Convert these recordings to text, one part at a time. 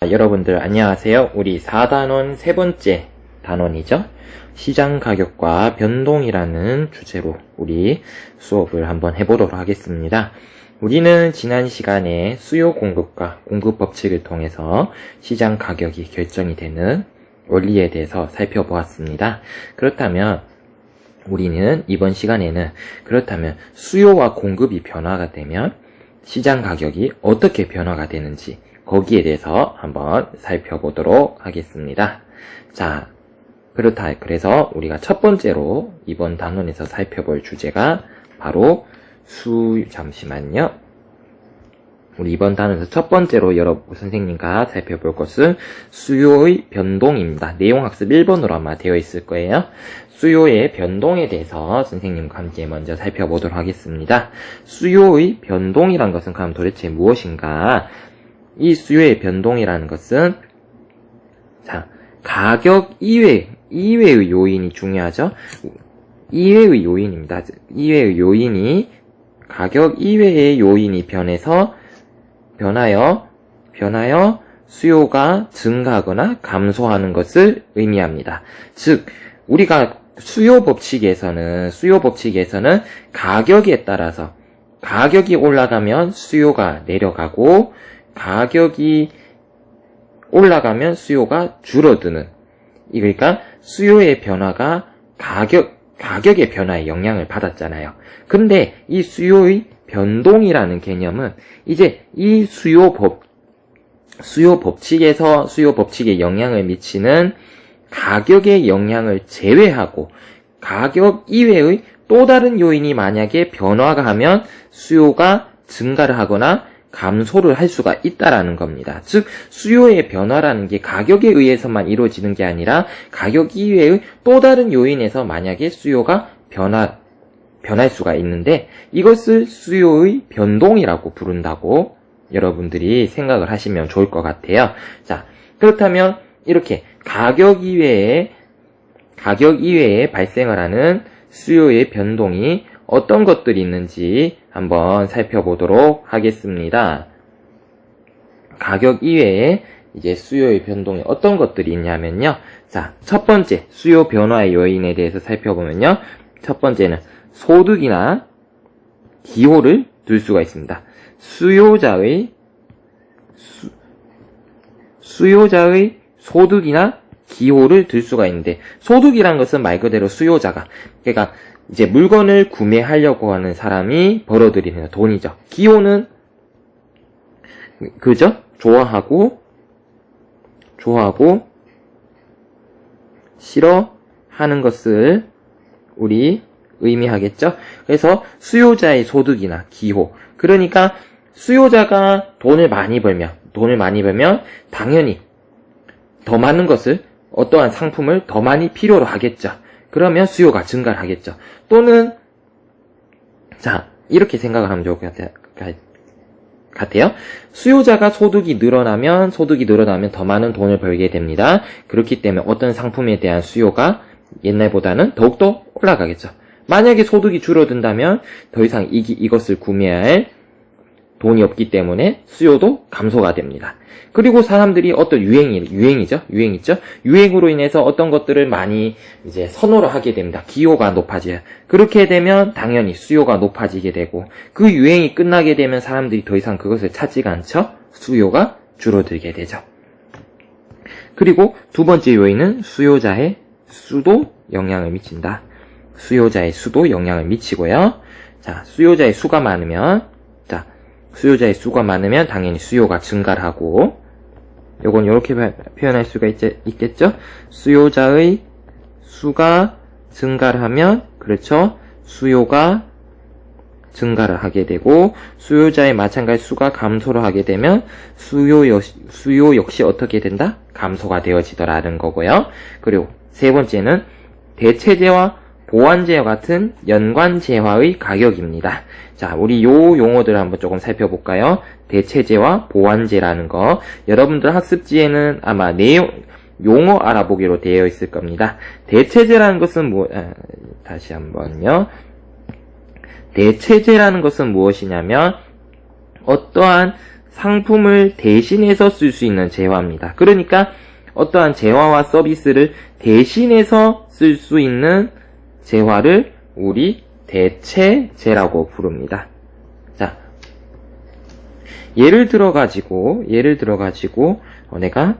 여러분들 안녕하세요. 우리 4단원 세 번째 단원이죠. 시장 가격과 변동이라는 주제로 우리 수업을 한번 해보도록 하겠습니다. 우리는 지난 시간에 수요 공급과 공급 법칙을 통해서 시장 가격이 결정이 되는 원리에 대해서 살펴보았습니다. 그렇다면 우리는 이번 시간에는 수요와 공급이 변화가 되면 시장 가격이 어떻게 변화가 되는지 거기에 대해서 한번 살펴보도록 하겠습니다. 자, 그래서 우리가 첫 번째로 이번 단원에서 살펴볼 주제가 바로 잠시만요. 우리 이번 단원에서 첫 번째로 여러분 선생님과 살펴볼 것은 수요의 변동입니다. 내용학습 1번으로 아마 되어 있을 거예요. 수요의 변동에 대해서 선생님과 함께 먼저 살펴보도록 하겠습니다. 수요의 변동이란 것은 그럼 도대체 무엇인가? 이 수요의 변동이라는 것은 가격 이외의 요인이 중요하죠. 이외의 요인입니다. 이외의 요인이 가격 이외의 요인이 변하여 수요가 증가하거나 감소하는 것을 의미합니다. 즉 우리가 수요 법칙에서는 가격에 따라서 가격이 올라가면 수요가 내려가고 가격이 올라가면 수요가 줄어드는, 그러니까 수요의 변화가 가격의 변화에 영향을 받았잖아요. 근데 이 수요의 변동이라는 개념은 이제 이 수요 법칙에 영향을 미치는 가격의 영향을 제외하고 가격 이외의 또 다른 요인이 만약에 변화가 하면 수요가 증가를 하거나 감소를 할 수가 있다라는 겁니다. 즉 수요의 변화라는 게 가격에 의해서만 이루어지는 게 아니라 가격 이외의 또 다른 요인에서 만약에 수요가 변할 수가 있는데 이것을 수요의 변동이라고 부른다고 여러분들이 생각을 하시면 좋을 것 같아요. 자, 그렇다면 이렇게 가격 이외에 발생을 하는 수요의 변동이 어떤 것들이 있는지 한번 살펴보도록 하겠습니다. 가격 이외에 이제 수요의 변동이 어떤 것들이 있냐면요. 자, 첫 번째 수요 변화의 요인에 대해서 살펴보면요. 첫 번째는 소득이나 기호를 둘 수가 있습니다. 수요자의 소득이나 기호를 들 수가 있는데, 소득이란 것은 말 그대로 수요자가, 그러니까 이제 물건을 구매하려고 하는 사람이 벌어들이는 돈이죠. 기호는 그죠? 좋아하고 싫어하는 것을 우리 의미하겠죠? 그래서 수요자의 소득이나 기호, 그러니까 수요자가 돈을 많이 벌면 당연히 더 많은 것을, 어떠한 상품을 더 많이 필요로 하겠죠. 그러면 수요가 증가를 하겠죠. 또는 이렇게 생각을 하면 좋을 것 같아요. 수요자가 소득이 늘어나면 더 많은 돈을 벌게 됩니다. 그렇기 때문에 어떤 상품에 대한 수요가 옛날보다는 더욱더 올라가겠죠. 만약에 소득이 줄어든다면 더 이상 이것을 구매할 돈이 없기 때문에 수요도 감소가 됩니다. 그리고 사람들이 어떤 유행으로 인해서 어떤 것들을 많이 이제 선호를 하게 됩니다. 기호가 높아져요. 그렇게 되면 당연히 수요가 높아지게 되고, 그 유행이 끝나게 되면 사람들이 더 이상 그것을 찾지가 않죠. 수요가 줄어들게 되죠. 그리고 두 번째 요인은 수요자의 수도 영향을 미친다. 수요자의 수도 영향을 미치고요. 자, 수요자의 수가 많으면 당연히 수요가 증가를 하고, 요건 이렇게 표현할 수가 있겠죠? 수요자의 수가 증가를 하면, 그렇죠? 수요가 증가를 하게 되고, 수요자의 마찬가지 수가 감소를 하게 되면 수요 역시 어떻게 된다? 감소가 되어지더라는 거고요. 그리고 세 번째는 대체재와 보완재와 같은 연관재화의 가격입니다. 자, 우리 요 용어들을 한번 조금 살펴볼까요? 대체재와 보완재라는 거, 여러분들 학습지에는 아마 용어 알아보기로 되어 있을 겁니다. 대체재라는 것은 다시 한번요. 대체재라는 것은 무엇이냐면 어떠한 상품을 대신해서 쓸 수 있는 재화입니다. 그러니까 어떠한 재화와 서비스를 대신해서 쓸 수 있는 재화를 우리 대체재라고 부릅니다. 자, 예를 들어 가지고 내가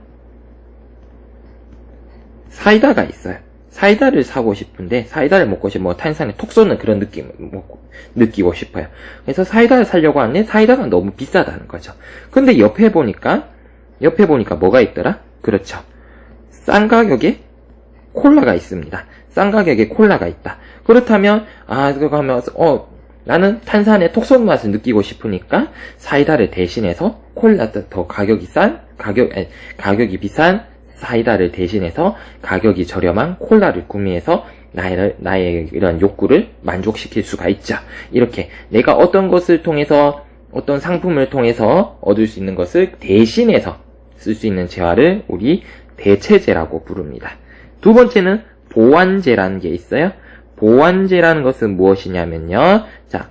사이다가 있어요. 사이다를 사고 싶은데 사이다를 먹고 싶으면 탄산에 톡 쏘는 그런 느낌을 느끼고 싶어요. 그래서 사이다를 사려고 하는데 사이다가 너무 비싸다는 거죠. 근데 옆에 보니까 뭐가 있더라? 그렇죠. 싼 가격에 콜라가 있습니다. 싼 가격에 콜라가 있다. 그렇다면 그거 하면서 나는 탄산에 톡 쏘는 맛을 느끼고 싶으니까 사이다를 대신해서 콜라 더 가격이 비싼 사이다를 대신해서 가격이 저렴한 콜라를 구매해서 나의 이런 욕구를 만족시킬 수가 있죠. 이렇게 내가 어떤 것을 통해서 어떤 상품을 통해서 얻을 수 있는 것을 대신해서 쓸 수 있는 재화를 우리 대체재라고 부릅니다. 두 번째는 보완재라는 게 있어요. 보완재라는 것은 무엇이냐면요. 자,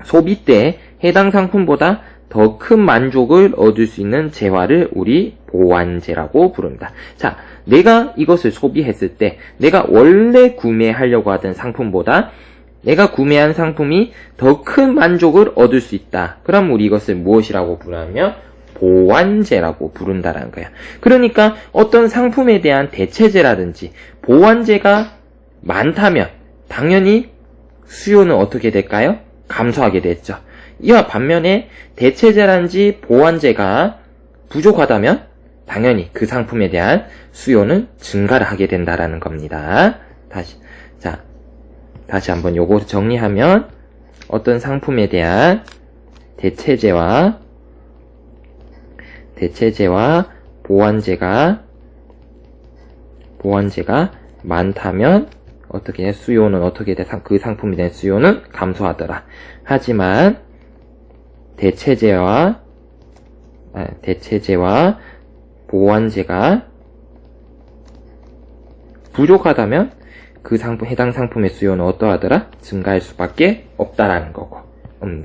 소비 때 해당 상품보다 더 큰 만족을 얻을 수 있는 재화를 우리 보완재라고 부릅니다. 자, 내가 이것을 소비했을 때 내가 원래 구매하려고 하던 상품보다 내가 구매한 상품이 더 큰 만족을 얻을 수 있다. 그럼 우리 이것을 무엇이라고 부르냐면 보완재라고 부른다라는 거야. 그러니까 어떤 상품에 대한 대체재라든지 보완재가 많다면 당연히 수요는 어떻게 될까요? 감소하게 됐죠. 이와 반면에 대체재라든지 보완재가 부족하다면 당연히 그 상품에 대한 수요는 증가를 하게 된다라는 겁니다. 다시 한번 요거 정리하면 어떤 상품에 대한 대체재와 보완재가 많다면 어떻게 수요는 어떻게 돼? 그 상품에 대한 수요는 감소하더라. 하지만 대체재와 보완재가 부족하다면 해당 상품의 수요는 어떠하더라? 증가할 수밖에 없다라는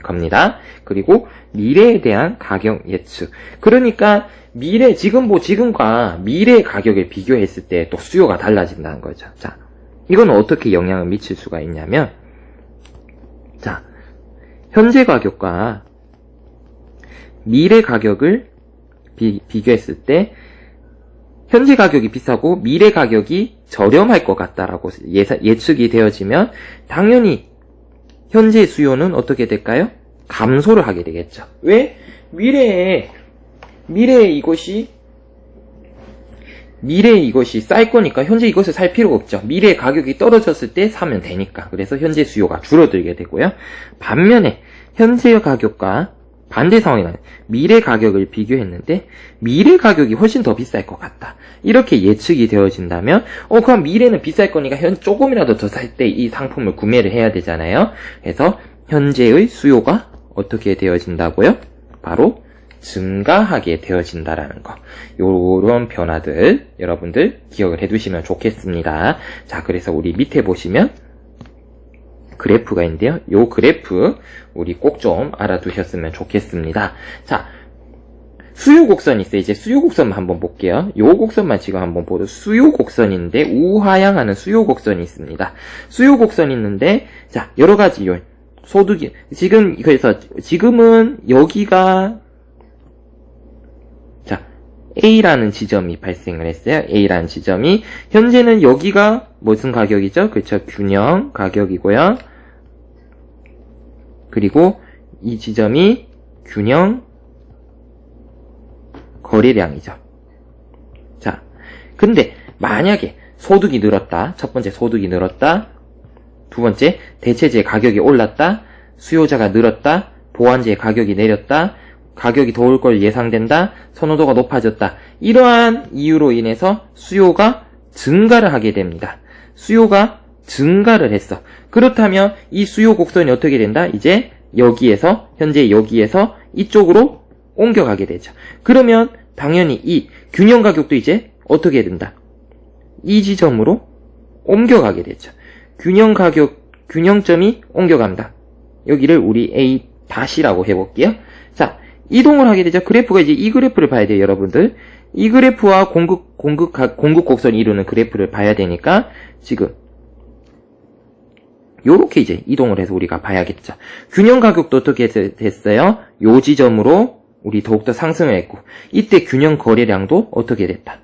겁니다. 그리고 미래에 대한 가격 예측. 그러니까 지금과 미래의 가격을 비교했을 때 또 수요가 달라진다는 거죠. 자, 이건 어떻게 영향을 미칠 수가 있냐면, 자, 현재 가격과 미래 가격을 비교했을 때 현재 가격이 비싸고 미래 가격이 저렴할 것 같다라고 예측이 되어지면 당연히 현재 수요는 어떻게 될까요? 감소를 하게 되겠죠. 왜? 미래에 이것이 쌀 거니까 현재 이것을 살 필요가 없죠. 미래의 가격이 떨어졌을 때 사면 되니까. 그래서 현재 수요가 줄어들게 되고요. 반면에 현재 가격과 반대 상황이 나요. 미래 가격을 비교했는데 미래 가격이 훨씬 더 비쌀 것 같다. 이렇게 예측이 되어진다면 그럼 미래는 비쌀 거니까 조금이라도 더 살 때 이 상품을 구매를 해야 되잖아요. 그래서 현재의 수요가 어떻게 되어진다고요? 바로 증가하게 되어진다라는 거. 요런 변화들 여러분들 기억을 해두시면 좋겠습니다. 자, 그래서 우리 밑에 보시면 그래프가 있는데요. 요 그래프 우리 꼭 좀 알아두셨으면 좋겠습니다. 자, 수요 곡선이 있어요. 이제 수요 곡선만 한번 볼게요. 요 곡선만 지금 한번 보도 수요 곡선인데 우하향하는 수요 곡선이 있습니다. 수요 곡선이 있는데 자, 여러 가지 소득이 지금은 여기가 A라는 지점이 발생을 했어요. A라는 지점이 현재는 여기가 무슨 가격이죠? 그렇죠. 균형 가격이고요. 그리고 이 지점이 균형 거래량이죠. 자, 근데 만약에 소득이 늘었다. 첫 번째 소득이 늘었다. 두 번째 대체재 가격이 올랐다. 수요자가 늘었다. 보완재의 가격이 내렸다. 가격이 더 올 걸 예상된다. 선호도가 높아졌다. 이러한 이유로 인해서 수요가 증가를 하게 됩니다. 수요가 증가를 했어. 그렇다면 이 수요 곡선이 어떻게 된다? 이제 현재 여기에서 이쪽으로 옮겨가게 되죠. 그러면 당연히 이 균형 가격도 이제 어떻게 된다? 이 지점으로 옮겨가게 되죠. 균형점이 옮겨간다. 여기를 우리 A-라고 해볼게요. 자, 이동을 하게 되죠. 그래프가 이제 이 그래프를 봐야 돼요, 여러분들. 이 그래프와 공급 곡선이 이루는 그래프를 봐야 되니까, 지금, 요렇게 이제 이동을 해서 우리가 봐야겠죠. 균형 가격도 어떻게 됐어요? 요 지점으로 우리 더욱더 상승을 했고, 이때 균형 거래량도 어떻게 됐다?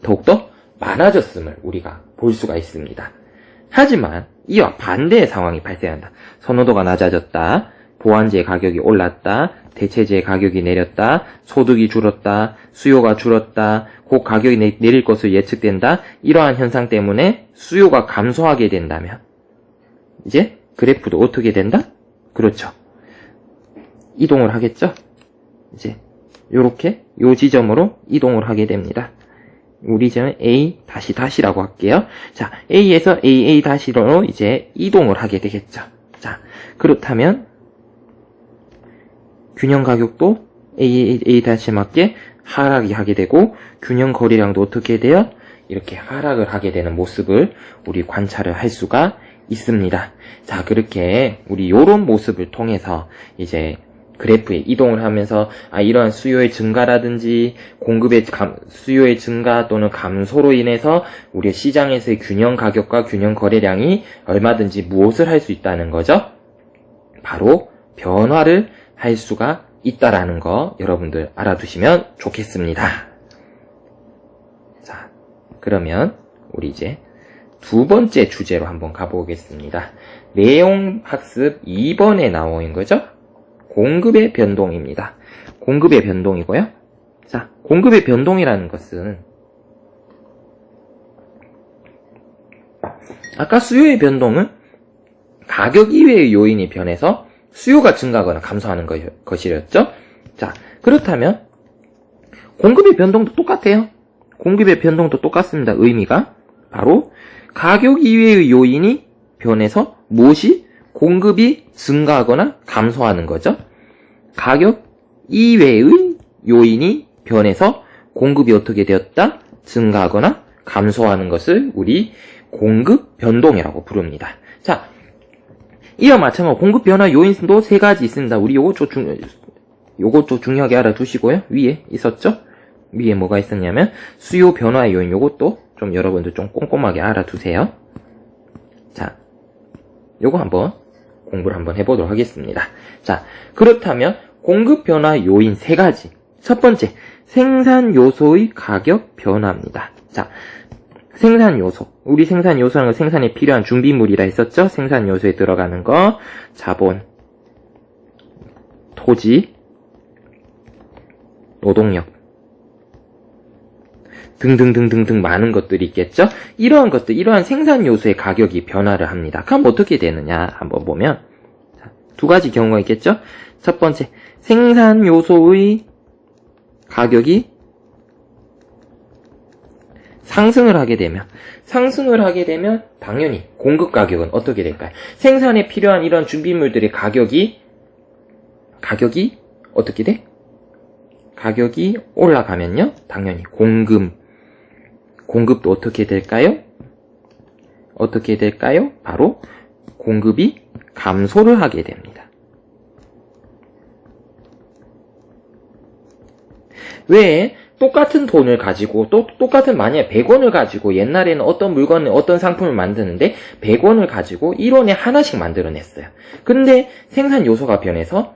더욱더 많아졌음을 우리가 볼 수가 있습니다. 하지만 이와 반대의 상황이 발생한다. 선호도가 낮아졌다. 보완제 가격이 올랐다. 대체제 가격이 내렸다. 소득이 줄었다. 수요가 줄었다. 곧 가격이 내릴 것으로 예측된다. 이러한 현상 때문에 수요가 감소하게 된다면 이제 그래프도 어떻게 된다? 그렇죠. 이동을 하겠죠? 이제 요렇게 요 지점으로 이동을 하게 됩니다. 우리 지점은 A 다시라고 할게요. 자, A에서 AA 다시로 이제 이동을 하게 되겠죠. 자, 그렇다면 균형 가격도 AA 다시에 맞게 하락이 하게 되고 균형 거래량도 어떻게 돼요? 이렇게 하락을 하게 되는 모습을 우리 관찰을 할 수가 있습니다. 자, 그렇게 우리 요런 모습을 통해서 이제 그래프에 이동을 하면서 이러한 수요의 증가라든지 공급의 수요의 증가 또는 감소로 인해서 우리 시장에서의 균형 가격과 균형 거래량이 얼마든지 무엇을 할 수 있다는 거죠? 바로 변화를 할 수가 있다라는 거 여러분들 알아두시면 좋겠습니다. 자, 그러면 우리 이제 두 번째 주제로 한번 가보겠습니다. 내용 학습 2번에 나오는 거죠? 공급의 변동입니다. 공급의 변동이고요. 자, 공급의 변동이라는 것은 아까 수요의 변동은 가격 이외의 요인이 변해서 수요가 증가하거나 감소하는 것이었죠. 자, 그렇다면 공급의 변동도 똑같아요. 공급의 변동도 똑같습니다. 의미가 바로 가격 이외의 요인이 변해서 무엇이 공급이 증가하거나 감소하는 거죠. 가격 이외의 요인이 변해서 공급이 어떻게 되었다? 증가하거나 감소하는 것을 우리 공급 변동이라고 부릅니다. 자, 이와 마찬가지로 공급 변화 요인도 세 가지 있습니다. 우리 요것도 중요하게 알아두시고요. 위에 있었죠? 위에 뭐가 있었냐면 수요 변화 요인, 요것도 좀 여러분들 좀 꼼꼼하게 알아두세요. 자, 요거 한번 공부를 한번 해보도록 하겠습니다. 자, 그렇다면 공급 변화 요인 세 가지. 첫 번째, 생산 요소의 가격 변화입니다. 자, 생산 요소. 우리 생산 요소라는 건 생산에 필요한 준비물이라 했었죠? 생산 요소에 들어가는 거, 자본, 토지, 노동력 등등등등등 많은 것들이 있겠죠? 이러한 것들, 이러한 생산 요소의 가격이 변화를 합니다. 그럼 어떻게 되느냐 한번 보면 두 가지 경우가 있겠죠? 첫 번째, 생산 요소의 가격이 상승을 하게 되면 당연히 공급 가격은 어떻게 될까요? 생산에 필요한 이런 준비물들의 가격이 어떻게 돼? 가격이 올라가면요, 당연히 공급도 어떻게 될까요? 바로 공급이 감소를 하게 됩니다. 왜 똑같은 돈을 가지고 똑같은 만약에 100원을 가지고 옛날에는 어떤 물건을 어떤 상품을 만드는데 100원을 가지고 1원에 하나씩 만들어냈어요. 근데 생산 요소가 변해서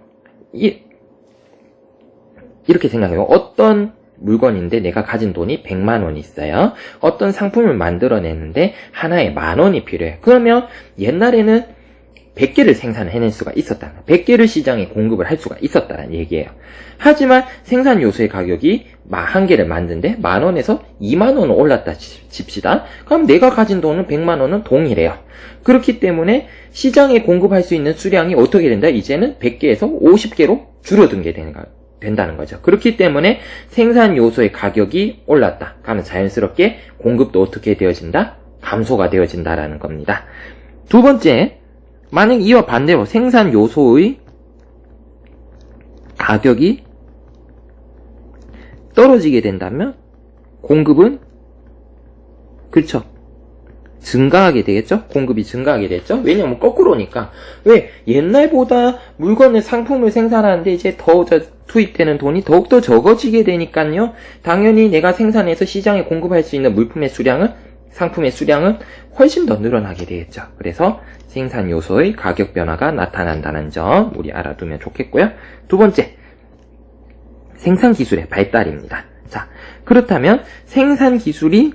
이렇게 생각해요. 어떤 물건인데 내가 가진 돈이 100만 원이 있어요. 어떤 상품을 만들어내는데 하나에 10,000원이 필요해. 그러면 옛날에는 100개를 생산해낼 수가 있었다. 100개를 시장에 공급을 할 수가 있었다는 얘기예요. 하지만 생산 요소의 가격이 1개를 만드는데 10,000원에서 20,000원 올랐다 칩시다. 그럼 내가 가진 돈은 100만 원은 동일해요. 그렇기 때문에 시장에 공급할 수 있는 수량이 어떻게 된다? 이제는 100개에서 50개로 줄어든 게 된다는 거죠. 그렇기 때문에 생산 요소의 가격이 올랐다. 그러면 자연스럽게 공급도 어떻게 되어진다? 감소가 되어진다라는 겁니다. 두 번째, 만약 이와 반대로 생산 요소의 가격이 떨어지게 된다면 공급은, 그렇죠, 증가하게 되겠죠? 공급이 증가하게 되겠죠? 왜냐면 거꾸로니까. 왜? 옛날보다 물건을, 상품을 생산하는데 이제 투입되는 돈이 더욱더 적어지게 되니까요. 당연히 내가 생산해서 시장에 공급할 수 있는 물품의 수량은, 상품의 수량은 훨씬 더 늘어나게 되겠죠. 그래서 생산 요소의 가격 변화가 나타난다는 점 우리 알아두면 좋겠고요. 두 번째, 생산 기술의 발달입니다. 자, 그렇다면 생산 기술이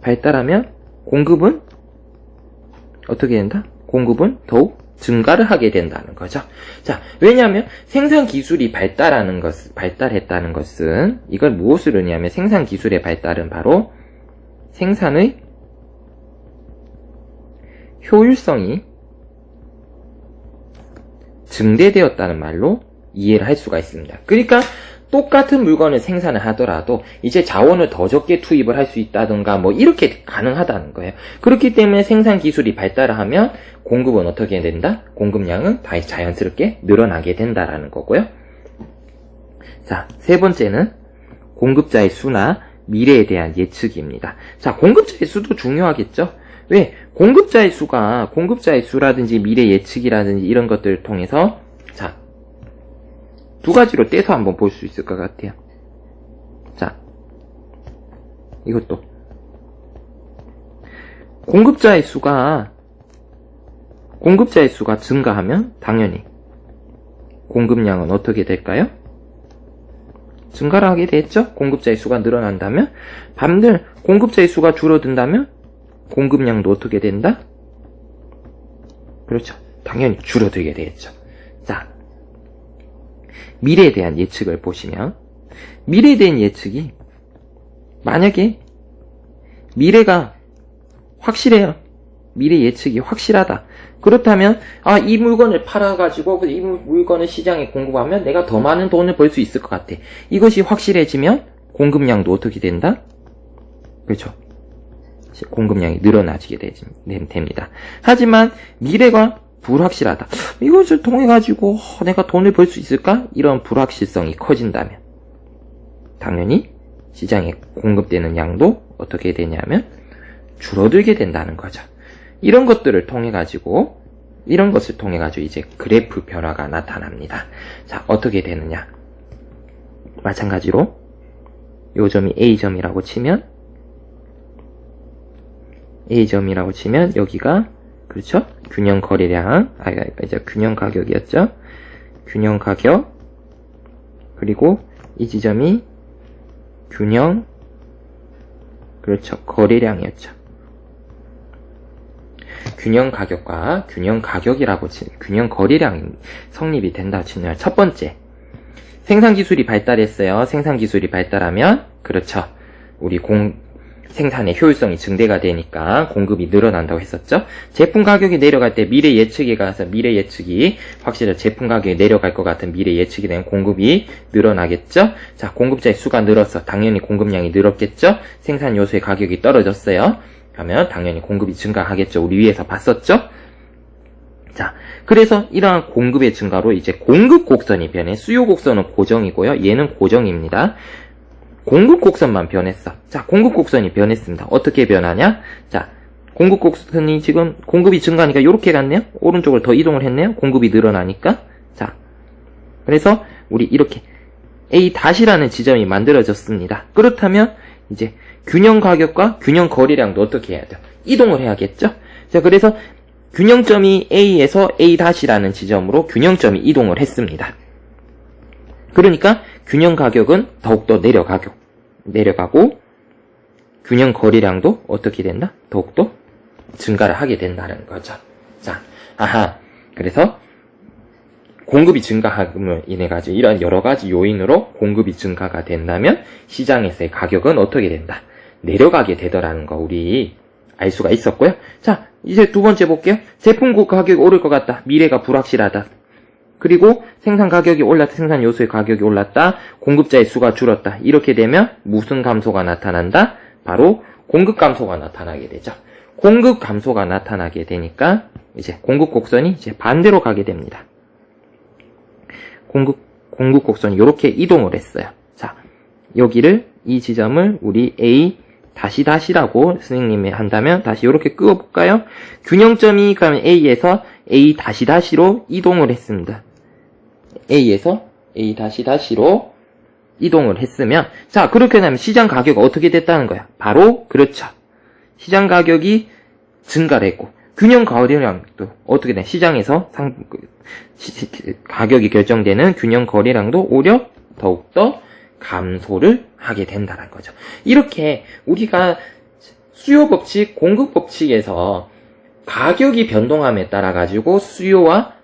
발달하면 공급은 어떻게 된다? 공급은 더욱 증가를 하게 된다는 거죠. 자, 왜냐하면 생산 기술이 발달했다는 것은 이걸 무엇을 의미하면 생산 기술의 발달은 바로 생산의 효율성이 증대되었다는 말로 이해를 할 수가 있습니다. 그러니까 똑같은 물건을 생산을 하더라도 이제 자원을 더 적게 투입을 할 수 있다든가 뭐 이렇게 가능하다는 거예요. 그렇기 때문에 생산 기술이 발달을 하면 공급은 어떻게 된다? 공급량은 자연스럽게 늘어나게 된다라는 거고요. 자, 세 번째는 공급자의 수나 미래에 대한 예측입니다. 자, 공급자의 수도 중요하겠죠? 왜? 공급자의 수라든지 미래 예측이라든지 이런 것들을 통해서 자, 두 가지로 떼서 한번 볼 수 있을 것 같아요. 자, 이것도 공급자의 수가 증가하면 당연히 공급량은 어떻게 될까요? 증가를 하게 되겠죠? 공급자의 수가 늘어난다면. 반대로 공급자의 수가 줄어든다면 공급량도 어떻게 된다? 그렇죠. 당연히 줄어들게 되겠죠. 자, 미래에 대한 예측을 보시면 미래에 대한 예측이 만약에 미래가 확실해요. 미래 예측이 확실하다. 그렇다면 이 물건을 팔아가지고 이 물건을 시장에 공급하면 내가 더 많은 돈을 벌 수 있을 것 같아. 이것이 확실해지면 공급량도 어떻게 된다? 그렇죠. 공급량이 늘어나지게 됩니다. 하지만 미래가 불확실하다. 이것을 통해 가지고 내가 돈을 벌 수 있을까? 이런 불확실성이 커진다면 당연히 시장에 공급되는 양도 어떻게 되냐면 줄어들게 된다는 거죠. 이런 것을 통해 가지고 이제 그래프 변화가 나타납니다. 자, 어떻게 되느냐? 마찬가지로 요 점이 A점이라고 치면 여기가 그렇죠? 균형 거래량, 이제 균형 가격이었죠? 균형 가격, 그리고 이 지점이 균형, 그렇죠? 거래량이었죠. 균형 가격과 균형 가격이라고 치면, 균형 거래량이 성립이 된다 치면, 첫 번째, 생산 기술이 발달했어요. 생산 기술이 발달하면, 그렇죠. 우리 생산의 효율성이 증대가 되니까 공급이 늘어난다고 했었죠. 제품 가격이 내려갈 때 미래 예측이 확실히 제품 가격이 내려갈 것 같은 미래 예측이 되면 공급이 늘어나겠죠. 자, 공급자의 수가 늘어서 당연히 공급량이 늘었겠죠. 생산 요소의 가격이 떨어졌어요. 그러면 당연히 공급이 증가하겠죠. 우리 위에서 봤었죠. 자, 그래서 이러한 공급의 증가로 이제 공급 곡선이 변해. 수요 곡선은 고정이고요. 얘는 고정입니다. 공급 곡선만 변했어. 자, 공급 곡선이 변했습니다. 어떻게 변하냐? 자, 공급 곡선이 지금 공급이 증가하니까 이렇게 갔네요. 오른쪽으로 더 이동을 했네요. 공급이 늘어나니까. 자, 그래서 우리 이렇게 A-라는 지점이 만들어졌습니다. 그렇다면 이제 균형 가격과 균형 거래량도 어떻게 해야 돼요? 이동을 해야겠죠? 자, 그래서 균형점이 A에서 A-라는 지점으로 균형점이 이동을 했습니다. 그러니까 균형 가격은 더욱더 내려가고 균형 거래량도 어떻게 된다? 더욱더 증가를 하게 된다는 거죠. 자, 그래서 공급이 증가함을 인해 가지고 이런 여러 가지 요인으로 공급이 증가가 된다면 시장에서의 가격은 어떻게 된다? 내려가게 되더라는 거 우리 알 수가 있었고요. 자, 이제 두 번째 볼게요. 제품 가격이 오를 것 같다. 미래가 불확실하다. 그리고 생산 가격이 올랐다. 생산 요소의 가격이 올랐다. 공급자의 수가 줄었다. 이렇게 되면 무슨 감소가 나타난다? 바로 공급 감소가 나타나게 되죠. 공급 감소가 나타나게 되니까 이제 공급 곡선이 이제 반대로 가게 됩니다. 공급 곡선이 이렇게 이동을 했어요. 여기를, 이 지점을 우리 A 다시다시라고 선생님이 한다면 다시 이렇게 끄어볼까요? 균형점이 그러면 A에서 A 다시다시로 이동을 했습니다. A에서 A 다시다시로 이동을 했으면, 자, 그렇게 되면 시장 가격이 어떻게 됐다는 거야? 바로, 그렇죠. 시장 가격이 증가를 했고, 균형 거래량도 어떻게 돼? 시장에서 가격이 결정되는 균형 거래량도 오히려 더욱더 감소를 하게 된다는 거죠. 이렇게 우리가 수요 법칙, 공급 법칙에서 가격이 변동함에 따라 가지고 수요와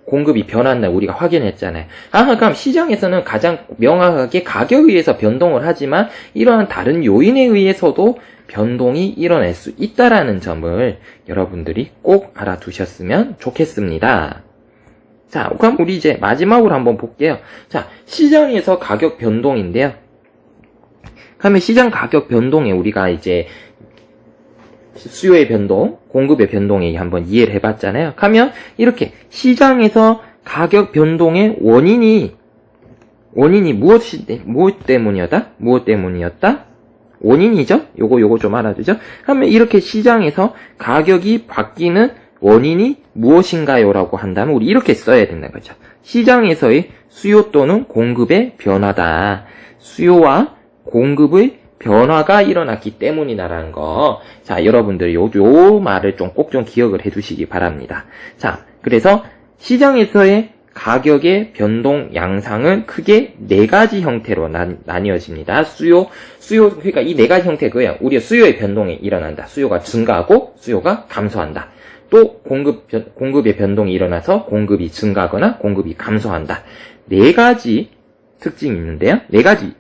공급이 변한다 우리가 확인했잖아요. 그럼 시장에서는 가장 명확하게 가격에 의해서 변동을 하지만 이러한 다른 요인에 의해서도 변동이 일어날 수 있다라는 점을 여러분들이 꼭 알아두셨으면 좋겠습니다. 자, 그럼 우리 이제 마지막으로 한번 볼게요. 자, 시장에서 가격 변동인데요. 그러면 시장 가격 변동에 우리가 이제 수요의 변동, 공급의 변동에 한번 이해를 해봤잖아요. 그러면 이렇게 시장에서 가격 변동의 원인이 무엇 때문이었다? 원인이죠? 요거 좀 알아두죠? 그러면 이렇게 시장에서 가격이 바뀌는 원인이 무엇인가요? 라고 한다면 우리 이렇게 써야 된다는 거죠. 시장에서의 수요 또는 공급의 변화다. 수요와 공급의 변화가 일어났기 때문이다라는 거. 자, 여러분들 요 말을 꼭 좀 기억을 해 두시기 바랍니다. 자, 그래서 시장에서의 가격의 변동 양상은 크게 네 가지 형태로 나뉘어집니다. 그러니까 이 네 가지 형태 그거예요. 우리 수요의 변동이 일어난다. 수요가 증가하고 수요가 감소한다. 또 공급의 변동이 일어나서 공급이 증가하거나 공급이 감소한다. 네 가지 특징이 있는데요. 네 가지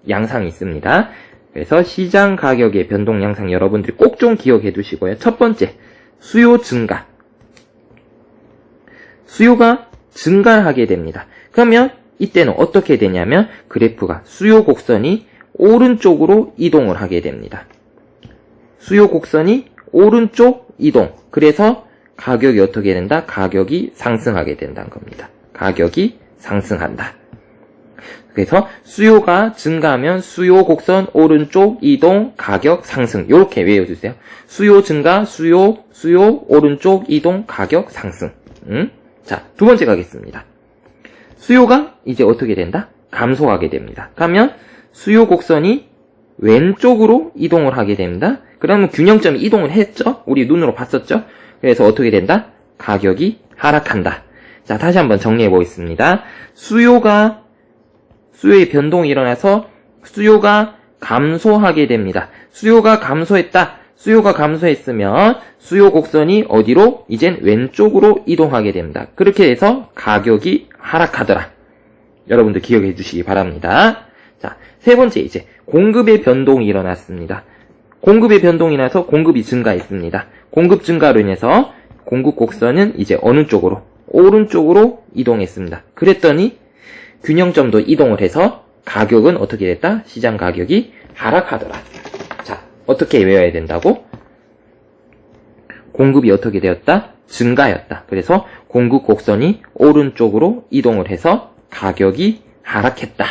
양상이 있습니다. 그래서 시장 가격의 변동 양상 여러분들이 꼭 좀 기억해 두시고요. 첫 번째, 수요 증가. 수요가 증가를 하게 됩니다. 그러면 이때는 어떻게 되냐면 그래프가 수요 곡선이 오른쪽으로 이동을 하게 됩니다. 수요 곡선이 오른쪽 이동. 그래서 가격이 어떻게 된다? 가격이 상승하게 된다는 겁니다. 가격이 상승한다. 그래서 수요가 증가하면 수요 곡선 오른쪽 이동 가격 상승 이렇게 외워주세요. 수요 증가 수요 오른쪽 이동 가격 상승. 자, 두 번째 가겠습니다. 수요가 이제 어떻게 된다? 감소하게 됩니다. 그러면 수요 곡선이 왼쪽으로 이동을 하게 됩니다. 그러면 균형점이 이동을 했죠? 우리 눈으로 봤었죠? 그래서 어떻게 된다? 가격이 하락한다. 자, 다시 한번 정리해 보겠습니다. 수요의 변동이 일어나서 수요가 감소하게 됩니다. 수요가 감소했다. 수요가 감소했으면 수요 곡선이 어디로? 이젠 왼쪽으로 이동하게 됩니다. 그렇게 해서 가격이 하락하더라. 여러분들 기억해 주시기 바랍니다. 자, 세 번째 이제 공급의 변동이 일어났습니다. 공급의 변동이 나서 공급이 증가했습니다. 공급 증가로 인해서 공급 곡선은 이제 어느 쪽으로? 오른쪽으로 이동했습니다. 그랬더니 균형점도 이동을 해서 가격은 어떻게 됐다? 시장 가격이 하락하더라. 자, 어떻게 외워야 된다고? 공급이 어떻게 되었다? 증가였다. 그래서 공급 곡선이 오른쪽으로 이동을 해서 가격이 하락했다.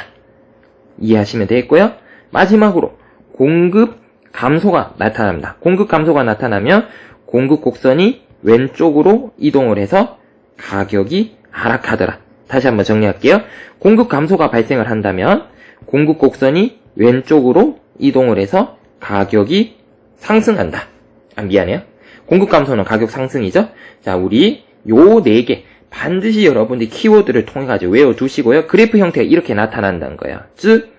이해하시면 되겠고요. 마지막으로 공급 감소가 나타납니다. 공급 감소가 나타나면 공급 곡선이 왼쪽으로 이동을 해서 가격이 하락하더라. 다시 한번 정리할게요. 공급 감소가 발생을 한다면 공급 곡선이 왼쪽으로 이동을 해서 가격이 상승한다. 미안해요. 공급 감소는 가격 상승이죠. 자, 우리 요 4개 반드시 여러분들이 키워드를 통해 가지고 외워두시고요. 그래프 형태가 이렇게 나타난다는 거예요. 즉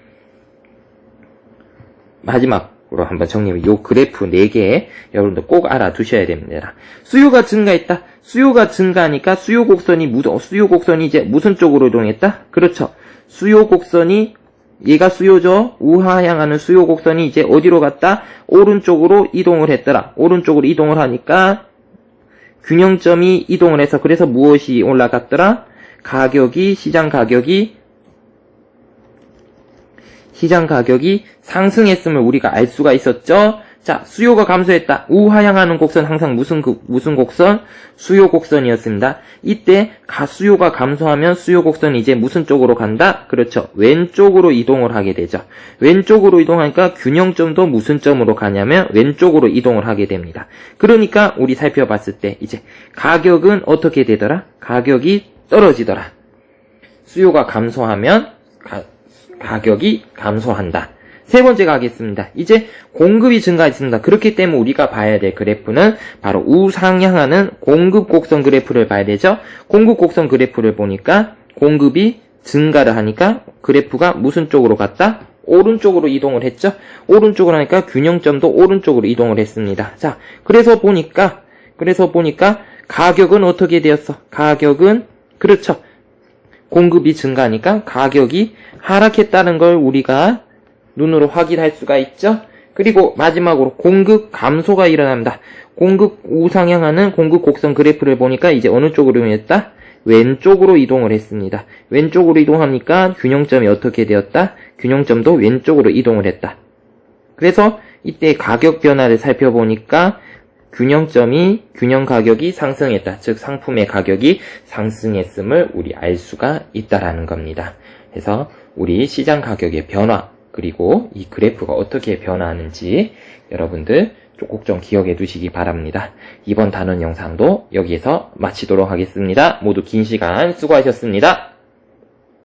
마지막으로 한번 정리해. 요 그래프 4개 여러분들 꼭 알아두셔야 됩니다. 수요가 증가했다. 수요가 증가하니까 수요 곡선이 이제 무슨 쪽으로 이동했다? 그렇죠. 수요 곡선이 얘가 수요죠. 우하 향하는 수요 곡선이 이제 어디로 갔다? 오른쪽으로 이동을 했더라. 오른쪽으로 이동을 하니까 균형점이 이동을 해서 그래서 무엇이 올라갔더라? 시장 가격이 상승했음을 우리가 알 수가 있었죠. 자, 수요가 감소했다. 우하향하는 곡선 항상 무슨 곡선? 수요 곡선이었습니다. 이때 수요가 감소하면 수요 곡선이 이제 무슨 쪽으로 간다? 그렇죠. 왼쪽으로 이동을 하게 되죠. 왼쪽으로 이동하니까 균형점도 무슨 점으로 가냐면 왼쪽으로 이동을 하게 됩니다. 그러니까 우리 살펴봤을 때 이제 가격은 어떻게 되더라? 가격이 떨어지더라. 수요가 감소하면 가격이 감소한다. 세 번째 가겠습니다. 이제 공급이 증가했습니다. 그렇기 때문에 우리가 봐야 될 그래프는 바로 우상향하는 공급 곡선 그래프를 봐야 되죠. 공급 곡선 그래프를 보니까 공급이 증가를 하니까 그래프가 무슨 쪽으로 갔다? 오른쪽으로 이동을 했죠. 오른쪽으로 하니까 균형점도 오른쪽으로 이동을 했습니다. 자, 그래서 보니까 가격은 어떻게 되었어? 가격은 그렇죠. 공급이 증가하니까 가격이 하락했다는 걸 우리가 눈으로 확인할 수가 있죠. 그리고 마지막으로 공급 감소가 일어납니다. 공급 우상향하는 공급 곡선 그래프를 보니까 이제 어느 쪽으로 이동했다? 왼쪽으로 이동을 했습니다. 왼쪽으로 이동하니까 균형점이 어떻게 되었다? 균형점도 왼쪽으로 이동을 했다. 그래서 이때 가격 변화를 살펴보니까 균형 가격이 상승했다. 즉 상품의 가격이 상승했음을 우리 알 수가 있다라는 겁니다. 그래서 우리 시장 가격의 변화 그리고 이 그래프가 어떻게 변화하는지 여러분들 꼭 좀 기억해 두시기 바랍니다. 이번 단원 영상도 여기에서 마치도록 하겠습니다. 모두 긴 시간 수고하셨습니다.